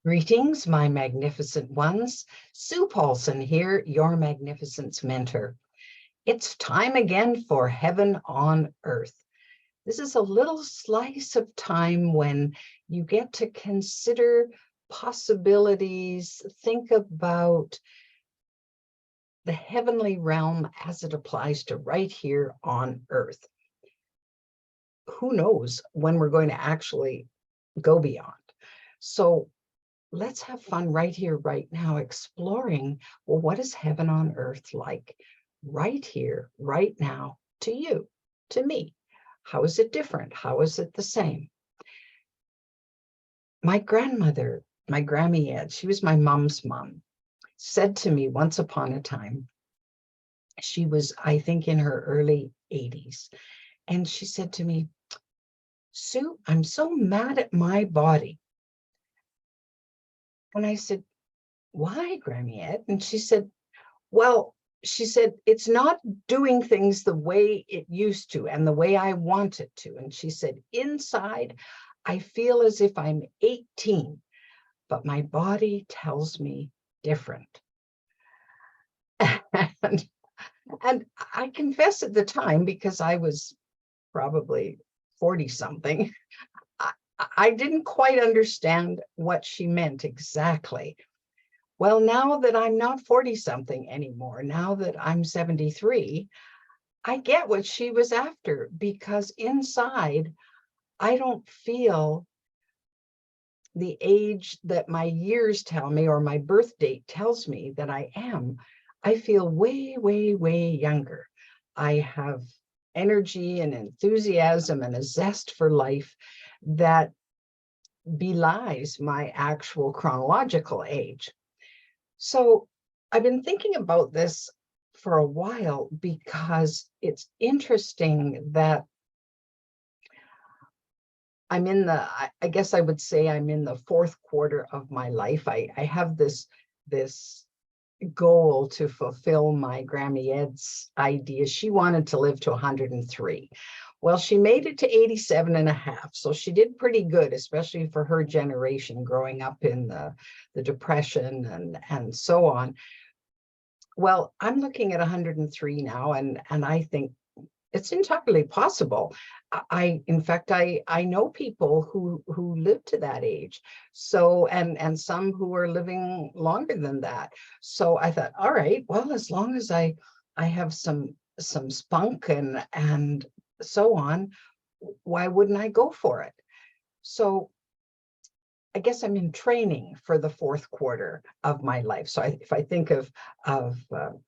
Greetings, my magnificent ones. Sue Paulson here, your magnificence mentor. It's time again for Heaven on Earth. This is a little slice of time when you get to consider possibilities, think about the heavenly realm as it applies to right here on Earth. Who knows when we're going to actually go beyond? So let's have fun right here, right now, exploring, well, what is heaven on earth like right here, right now, to you, to me? How is it different? How is it the same? My grandmother, my Grammy Ed, she was my mom's mom, said to me once upon a time, she was, I think, in her early 80s, and she said to me, Sue, I'm so mad at my body. And I said, why, Grammy Ed? And she said, well, she said, it's not doing things the way it used to and the way I want it to. And she said, inside, I feel as if I'm 18, but my body tells me different. And I confess at the time, because I was probably 40 something, I didn't quite understand what she meant exactly. Well, now that I'm not 40 something anymore, now that I'm 73, I get what she was after, because inside, I don't feel the age that my years tell me or my birth date tells me that I am. I feel way, way, way younger. I have energy and enthusiasm and a zest for life that belies my actual chronological age. So I've been thinking about this for a while because it's interesting that I'm in the, I guess I would say I'm in the fourth quarter of my life. I have this goal to fulfill my Grammy Ed's idea. She wanted to live to 103. Well, she made it to 87 and a half. So she did pretty good, especially for her generation growing up in the Depression and so on. Well, I'm looking at 103 now, and I think it's entirely possible. In fact, I know people who live to that age. So, and some who are living longer than that. So I thought, all right, well, as long as I have some spunk and so on, why wouldn't I go for it? So I guess I'm in training for the fourth quarter of my life. So if I think of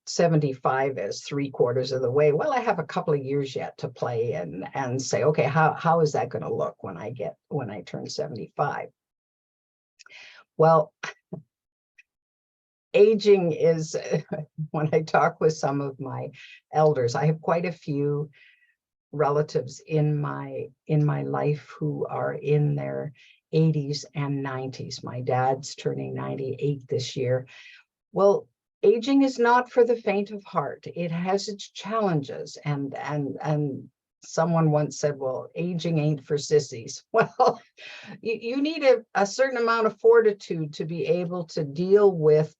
75 as 3/4 of the way, well, I have a couple of years yet to play and say, okay, how is that going to look when I turn 75? Well, aging is, when I talk with some of my elders, I have quite a few relatives in my life who are in their 80s and 90s. My dad's turning 98 this year. Well, aging is not for the faint of heart. It has its challenges, and someone once said, well, aging ain't for sissies. Well, you need a certain amount of fortitude to be able to deal with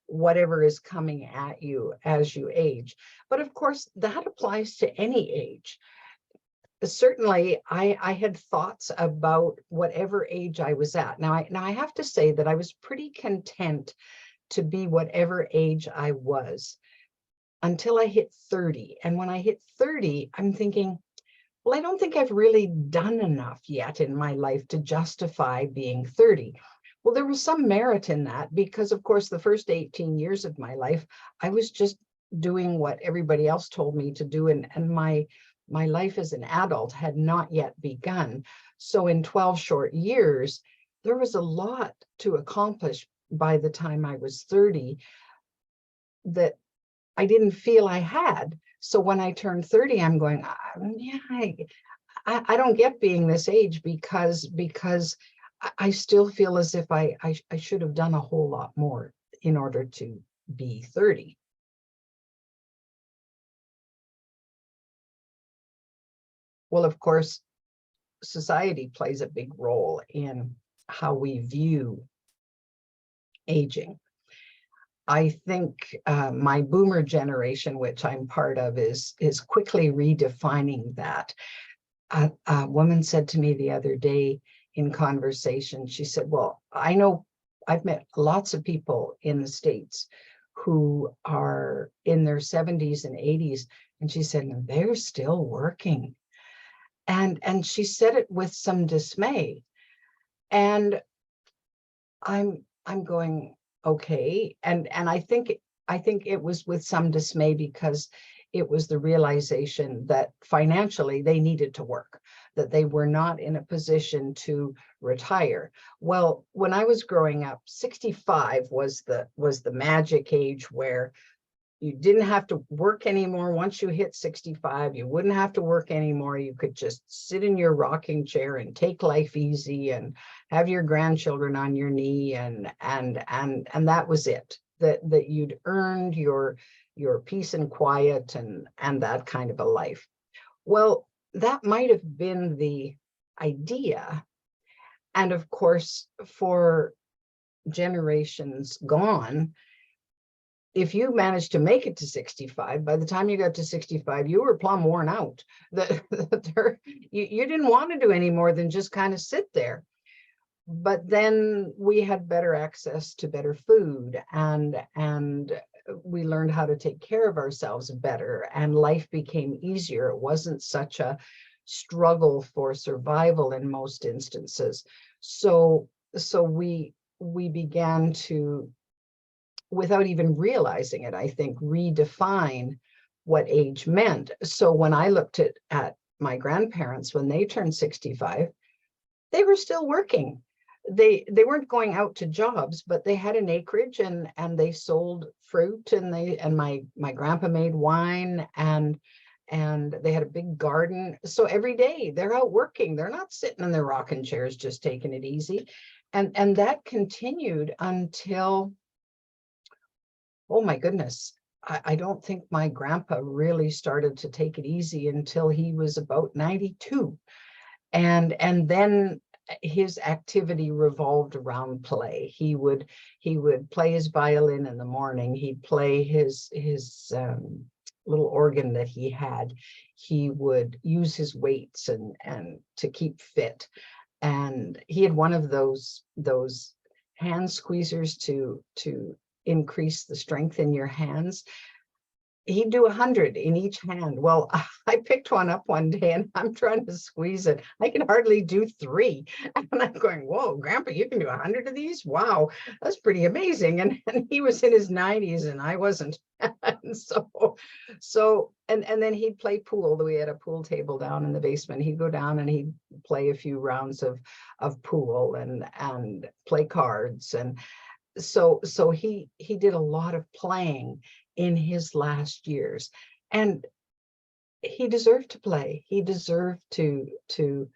whatever is coming at you as you age. But of course, that applies to any age. Certainly, I had thoughts about whatever age I was at. Now I have to say that I was pretty content to be whatever age I was until I hit 30. And when I hit 30, I'm thinking, well, I don't think I've really done enough yet in my life to justify being 30. Well, there was some merit in that because, of course, the first 18 years of my life, I was just doing what everybody else told me to do, and my life as an adult had not yet begun. So in 12 short years, there was a lot to accomplish by the time I was 30 that I didn't feel I had. So when I turned 30, I'm going, yeah, I don't get being this age because I still feel as if I should have done a whole lot more in order to be 30. Well, of course, society plays a big role in how we view aging. I think my boomer generation, which I'm part of, is quickly redefining that. A woman said to me the other day in conversation, she said, well, I know I've met lots of people in the States who are in their 70s and 80s. And she said, no, they're still working. And she said it with some dismay. And I'm going, okay. And I think it was with some dismay because it was the realization that financially they needed to work, that they were not in a position to retire. Well, when I was growing up, 65 was the magic age where you didn't have to work anymore. Once you hit 65, you wouldn't have to work anymore. You could just sit in your rocking chair and take life easy and have your grandchildren on your knee, and that was it. That you'd earned your peace and quiet and that kind of a life. Well, that might have been the idea. And of course, for generations gone, if you managed to make it to 65, by the time you got to 65, you were plumb worn out. You didn't want to do any more than just kind of sit there. But then we had better access to better food, and we learned how to take care of ourselves better, and life became easier. It wasn't such a struggle for survival in most instances. So we began to, without even realizing it, I think, redefine what age meant. So when I looked at my grandparents, when they turned 65, they were still working. They weren't going out to jobs, but they had an acreage, and they sold fruit, and my grandpa made wine, and they had a big garden. So every day they're out working. They're not sitting in their rocking chairs just taking it easy. And that continued until, oh my goodness, I don't think my grandpa really started to take it easy until he was about 92. And then his activity revolved around play. He would play his violin in the morning. He'd play his little organ that he had. He would use his weights and to keep fit. And he had one of those hand squeezers to increase the strength in your hands. He'd do 100 in each hand. Well, I picked one up one day and I'm trying to squeeze it. I can hardly do 3. And I'm going, whoa, Grandpa, you can do 100 of these? Wow, that's pretty amazing. And he was in his 90s and I wasn't. And and then he'd play pool. We had a pool table down in the basement. He'd go down and he'd play a few rounds of pool and play cards. And so he did a lot of playing in his last years, and he deserved to play. He deserved to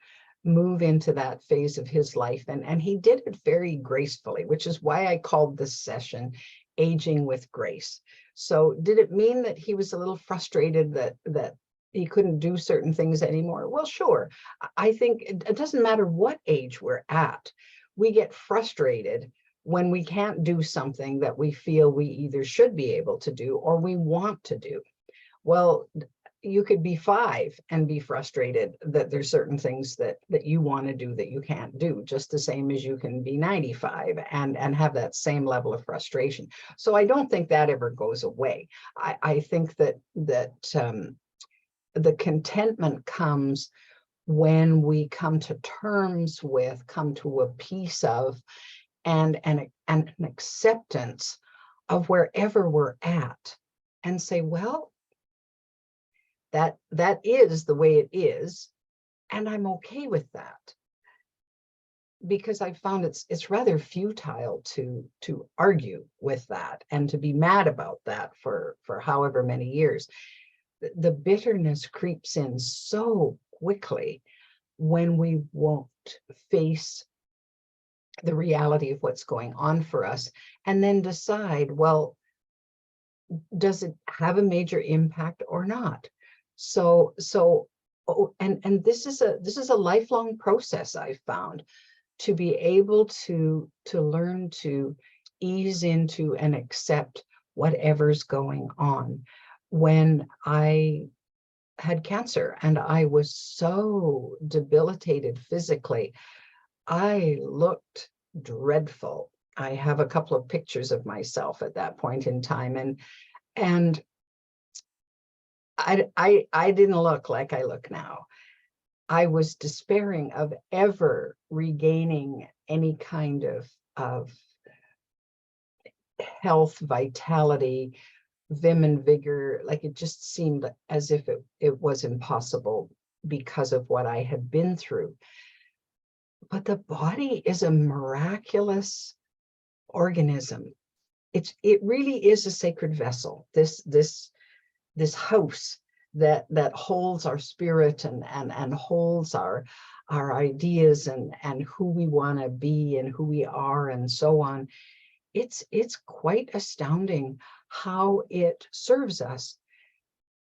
move into that phase of his life, and he did it very gracefully, which is why I called this session Aging with Grace. So did it mean that he was a little frustrated that he couldn't do certain things anymore? Well, sure. I think it doesn't matter what age we're at. We get frustrated when we can't do something that we feel we either should be able to do or we want to do. Well, you could be 5 and be frustrated that there's certain things that you want to do that you can't do, just the same as you can be 95 and have that same level of frustration. So I don't think that ever goes away. I think that the contentment comes when we come to terms with, come to a peace of, and an acceptance of wherever we're at, and say, well, that is the way it is, and I'm okay with that. Because I found it's rather futile to argue with that and to be mad about that for however many years. The bitterness creeps in so quickly when we won't face the reality of what's going on for us, and then decide, well, does it have a major impact or not? So and this is a lifelong process, I've found, to be able to learn to ease into and accept whatever's going on. When I had cancer and I was so debilitated physically, I looked dreadful. I have a couple of pictures of myself at that point in time, and I didn't look like I look now. I was despairing of ever regaining any kind of health, vitality, vim and vigor. Like, it just seemed as if it was impossible because of what I had been through. But the body is a miraculous organism. It really is a sacred vessel. This house that holds our spirit and holds our ideas and who we want to be and who we are and so on. It's quite astounding how it serves us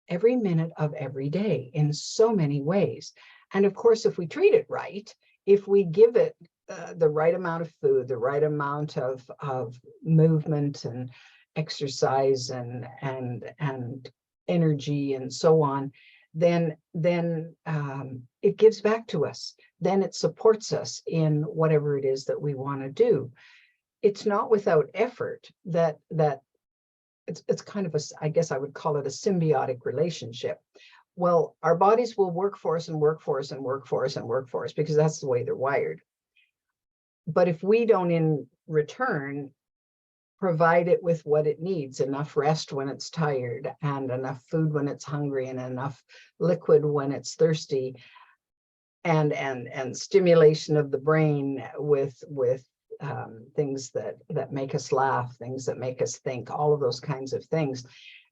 every minute of every day in so many ways. And of course, if we treat it right, if we give it the right amount of food, the right amount of movement and exercise and energy and so on, then it gives back to us. Then it supports us in whatever it is that we want to do. It's not without effort that it's kind of I guess I would call it a symbiotic relationship. Well, our bodies will work for us and work for us and work for us and work for us because that's the way they're wired. But if we don't in return provide it with what it needs, enough rest when it's tired and enough food when it's hungry and enough liquid when it's thirsty, and stimulation of the brain with things that make us laugh, things that make us think, all of those kinds of things,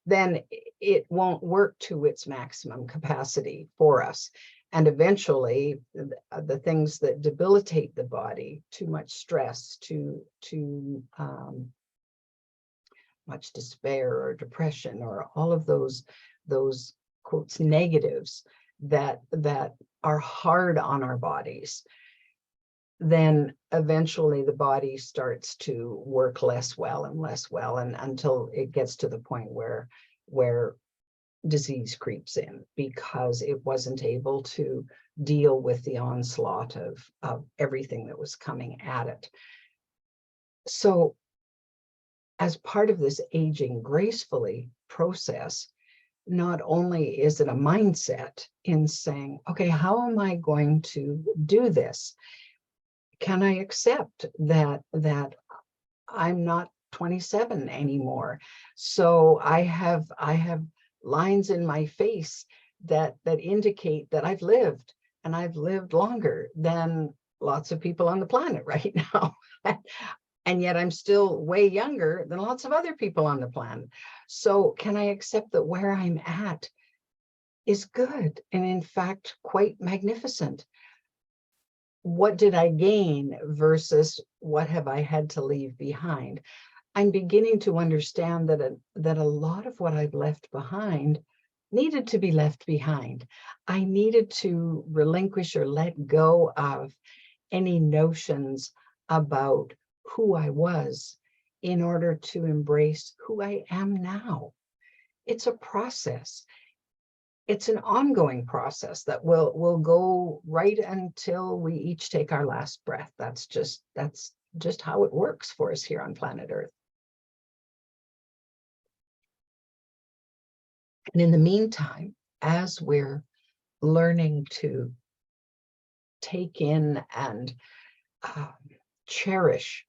then it won't work to its maximum capacity for us. And eventually, the things that debilitate the body, too much stress, too much despair or depression, or all of those quotes negatives that are hard on our bodies, then eventually the body starts to work less well and until it gets to the point where disease creeps in because it wasn't able to deal with the onslaught of everything that was coming at it. So as part of this aging gracefully process, not only is it a mindset in saying, okay, how am I going to do this? Can I accept that I'm not 27 anymore? So I have lines in my face that indicate that I've lived, and I've lived longer than lots of people on the planet right now. And yet I'm still way younger than lots of other people on the planet. So can I accept that where I'm at is good and in fact quite magnificent? What did I gain versus what have I had to leave behind? I'm beginning to understand that a lot of what I've left behind needed to be left behind. I needed to relinquish or let go of any notions about who I was in order to embrace who I am now. It's a process. It's an ongoing process that will go right until we each take our last breath. That's just how it works for us here on planet Earth. And in the meantime, as we're learning to take in and cherish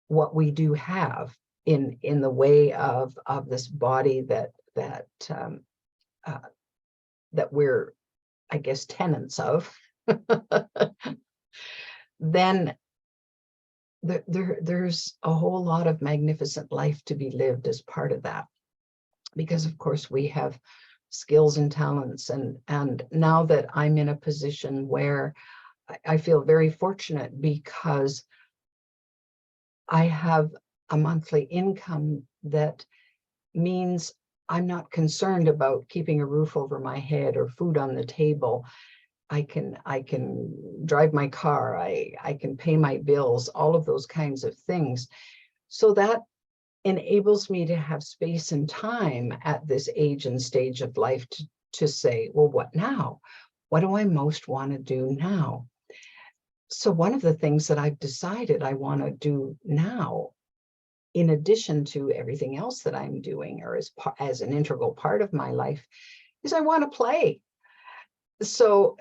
what we do have in the way of this body that we're, I guess, tenants of, then there's a whole lot of magnificent life to be lived as part of that. Because of course we have skills and talents, and now that I'm in a position where I feel very fortunate because I have a monthly income that means I'm not concerned about keeping a roof over my head or food on the table. I can drive my car, I can pay my bills, all of those kinds of things. So that enables me to have space and time at this age and stage of life to say, well, what now? What do I most want to do now? So one of the things that I've decided I want to do now, in addition to everything else that I'm doing, or as an integral part of my life, is I want to play. So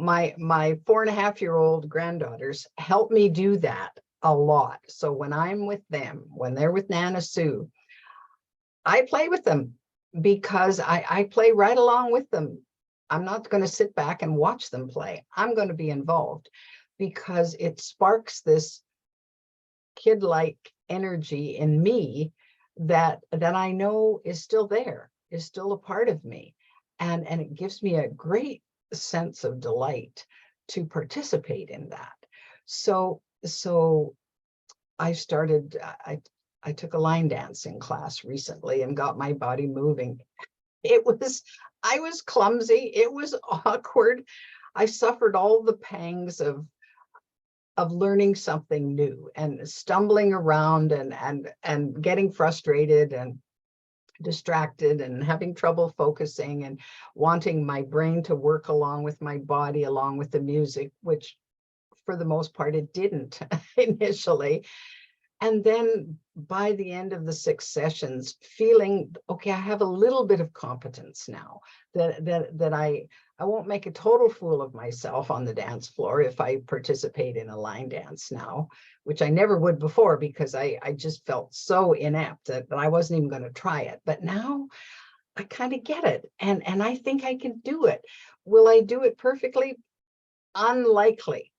my 4.5-year-old granddaughters help me do that a lot. So when I'm with them, when they're with Nana Sue, I play with them because I play right along with them. I'm not going to sit back and watch them play. I'm going to be involved because it sparks this kid-like energy in me that I know is still there, is still a part of me. And it gives me a great sense of delight to participate in that. So I started, I took a line dancing class recently and got my body moving. I was clumsy. It was awkward. I suffered all the pangs of learning something new and stumbling around and getting frustrated and distracted and having trouble focusing and wanting my brain to work along with my body, along with the music, which for the most part it didn't initially. And then by the end of the 6 sessions, feeling, okay, I have a little bit of competence now, that I won't make a total fool of myself on the dance floor if I participate in a line dance now, which I never would before because I just felt so inept that I wasn't even going to try it. But now I kind of get it, and I think I can do it. Will I do it perfectly? Unlikely.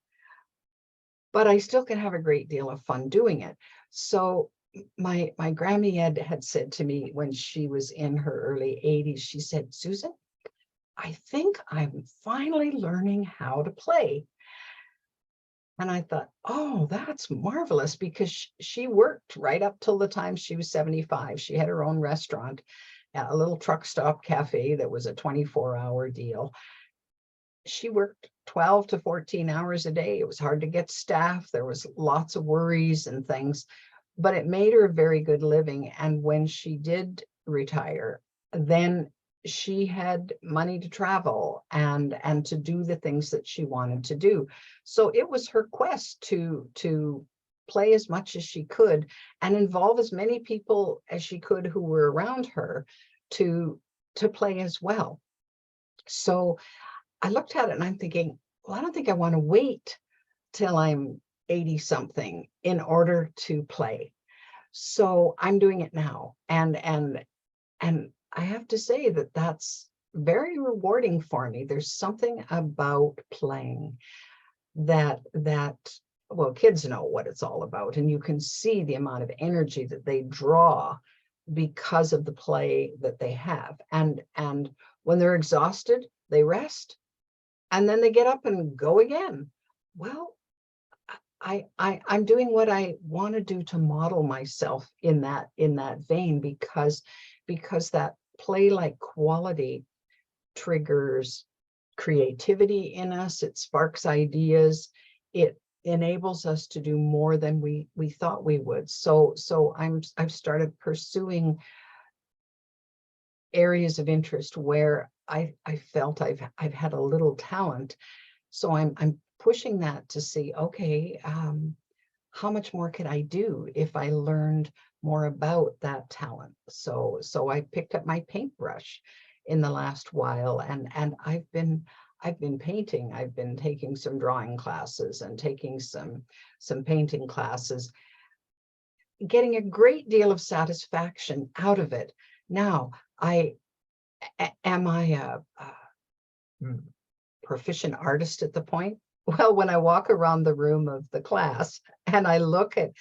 But I still can have a great deal of fun doing it. So my Grammy had said to me when she was in her early 80s, she said, Susan, I think I'm finally learning how to play. And I thought, oh, that's marvelous, because she worked right up till the time she was 75. She had her own restaurant, a little truck stop cafe that was a 24-hour deal. She worked 12 to 14 hours a day. It was hard to get staff. There was lots of worries and things, but it made her a very good living. And when she did retire, then she had money to travel and to do the things that she wanted to do. So it was her quest to play as much as she could and involve as many people as she could who were around her to play as well. So I looked at it and I'm thinking, well, I don't think I want to wait till I'm 80 something in order to play. So I'm doing it now. And I have to say that that's very rewarding for me. There's something about playing that well, kids know what it's all about, and you can see the amount of energy that they draw because of the play that they have. And when they're exhausted, they rest. And then they get up and go again. Well, I'm doing what I want to do to model myself in that vein, because that play-like quality triggers creativity in us. It sparks ideas. It enables us to do more than we thought we would. So I've started pursuing areas of interest where I felt I've had a little talent. So I'm pushing that to see, okay, how much more could I do if I learned more about that talent? So I picked up my paintbrush in the last while, and I've been painting. I've been taking some drawing classes and taking some painting classes, getting a great deal of satisfaction out of it. Now, am I a proficient artist at the point? Well, when I walk around the room of the class and I look at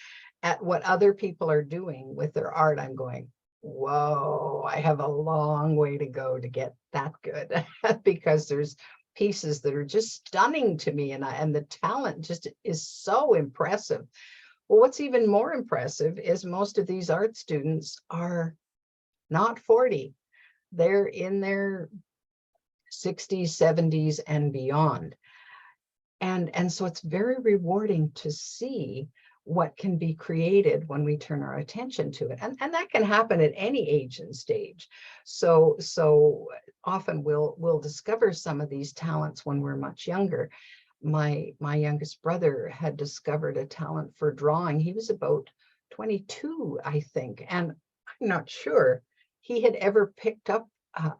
what other people are doing with their art, I'm going, whoa, I have a long way to go to get that good because there's pieces that are just stunning to me, and the talent just is so impressive. Well, what's even more impressive is most of these art students are not 40. They're in their 60s, 70s, and beyond. And so it's very rewarding to see what can be created when we turn our attention to it. And that can happen at any age and stage. So often we'll discover some of these talents when we're much younger. My youngest brother had discovered a talent for drawing. He was about 22, I think, and I'm not sure he had ever picked up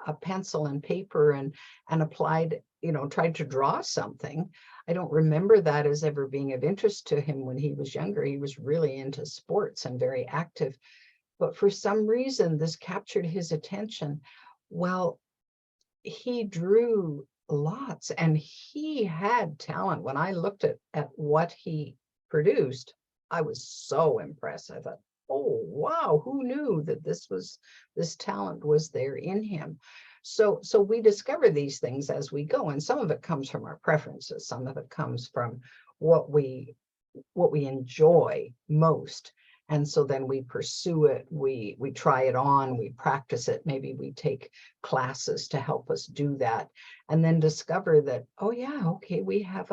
a pencil and paper and applied, tried to draw something. I don't remember that as ever being of interest to him when he was younger. He was really into sports and very active, but for some reason this captured his attention. Well, he drew lots and he had talent. When I looked at what he produced, I was so impressed. I thought, oh wow, who knew that this talent was there in him? So we discover these things as we go, and some of it comes from our preferences, some of it comes from what we enjoy most. And so then we pursue it, we try it on, we practice it, maybe we take classes to help us do that, and then discover that, oh yeah, okay, we have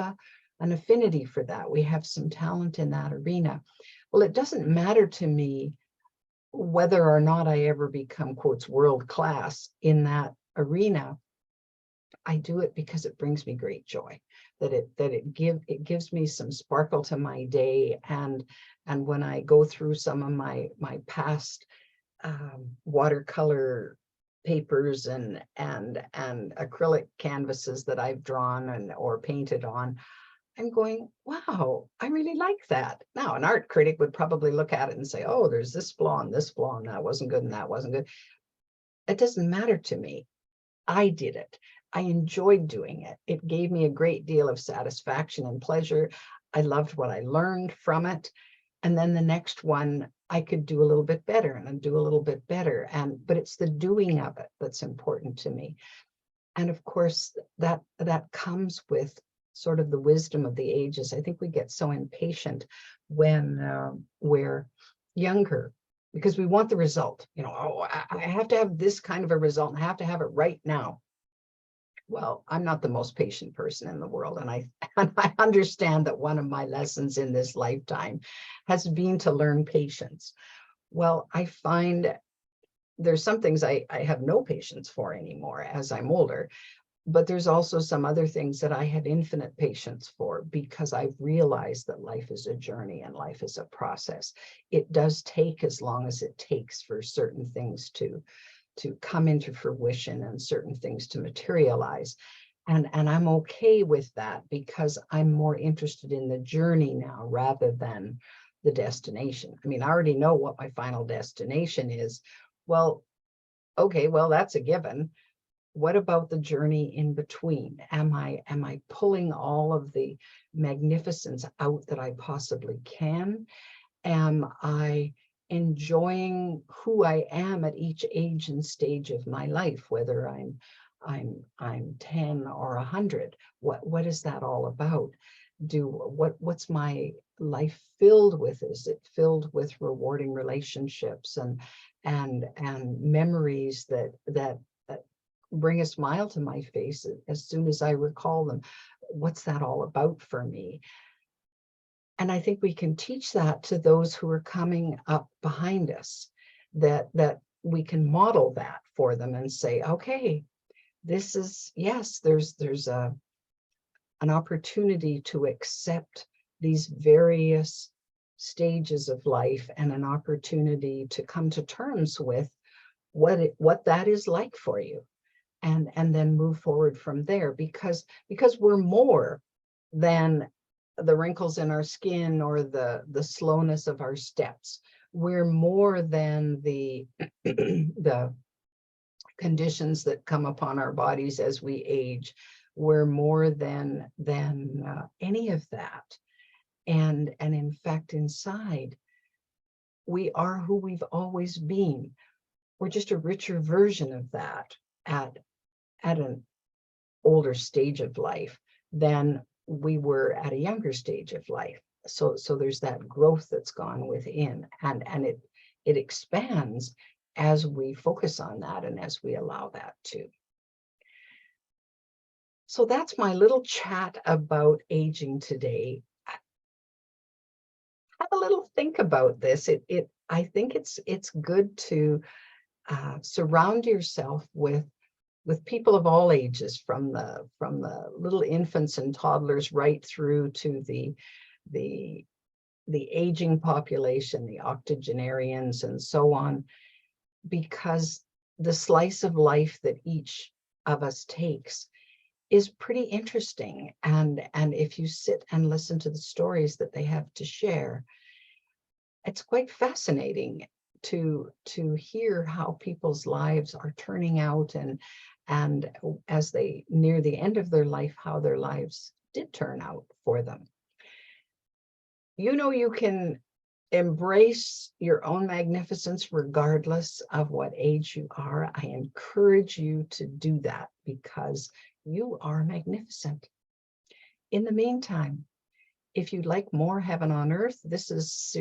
an affinity for that, we have some talent in that arena. Well, it doesn't matter to me whether or not I ever become, quotes, world class in that arena. I do it because it brings me great joy, that it gives me some sparkle to my day. And when I go through some of my past watercolor papers and acrylic canvases that I've drawn or painted on, I'm going, wow, I really like that. Now, an art critic would probably look at it and say, oh, there's this flaw and this flaw, and that wasn't good and that wasn't good. It doesn't matter to me. I did it. I enjoyed doing it. It gave me a great deal of satisfaction and pleasure. I loved what I learned from it. And then the next one, I could do a little bit better and do a little bit better. But it's the doing of it that's important to me. And of course, that comes with sort of the wisdom of the ages. I think we get so impatient when we're younger, because we want the result. Oh, I have to have this kind of a result and I have to have it right now. Well, I'm not the most patient person in the world. And I understand that one of my lessons in this lifetime has been to learn patience. Well, I find there's some things I have no patience for anymore as I'm older, but there's also some other things that I have infinite patience for, because I've realized that life is a journey and life is a process. It does take as long as it takes for certain things to come into fruition and certain things to materialize. And I'm okay with that, because I'm more interested in the journey now rather than the destination. I mean, I already know what my final destination is. Well, okay, well, that's a given. What about the journey in between? Am I pulling all of the magnificence out that I possibly can? Am I enjoying who I am at each age and stage of my life, whether I'm 10 or 100? What is that all about? What's my life filled with? Is it filled with rewarding relationships and memories that bring a smile to my face as soon as I recall them? What's that all about for me? And I think we can teach that to those who are coming up behind us, that we can model that for them and say, okay, this is, yes, there's an opportunity to accept these various stages of life, and an opportunity to come to terms with what that is like for you, and then move forward from there, because we're more than the wrinkles in our skin or the slowness of our steps. We're more than the the conditions that come upon our bodies as we age. We're more than any of that. And in fact, inside, we are who we've always been. We're just a richer version of that at an older stage of life than we were at a younger stage of life. So there's that growth that's gone within, and it expands as we focus on that and as we allow that to. So that's my little chat about aging today. have a little think about this. I think it's good to surround yourself with people of all ages, from the little infants and toddlers right through to the aging population, the octogenarians and so on, because the slice of life that each of us takes is pretty interesting. And if you sit and listen to the stories that they have to share, it's quite fascinating to hear how people's lives are turning out, and as they near the end of their life, how their lives did turn out for them. You know, you can embrace your own magnificence regardless of what age you are. I encourage you to do that because you are magnificent. In the meantime, if you'd like more Heaven on Earth, this is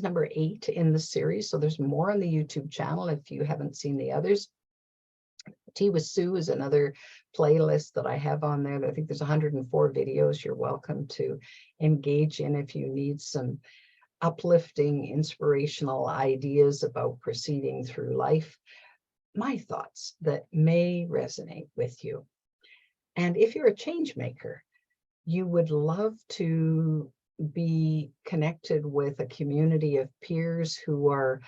number 8 in the series. So there's more on the YouTube channel if you haven't seen the others. Tea with Sue is another playlist that I have on there. I think there's 104 videos you're welcome to engage in if you need some uplifting, inspirational ideas about proceeding through life. My thoughts that may resonate with you. And if you're a change maker, you would love to be connected with a community of peers who are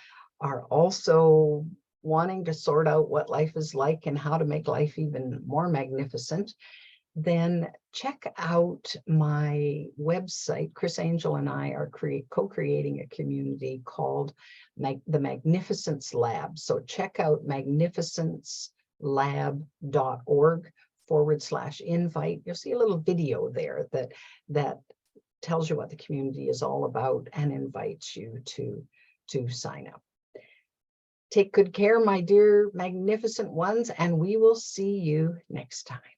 also wanting to sort out what life is like and how to make life even more magnificent, then check out my website. Chris Angel and I are co-creating a community called the Magnificence Lab. So check out magnificencelab.org/invite. You'll see a little video there that tells you what the community is all about and invites you to sign up. Take good care, my dear magnificent ones, and we will see you next time.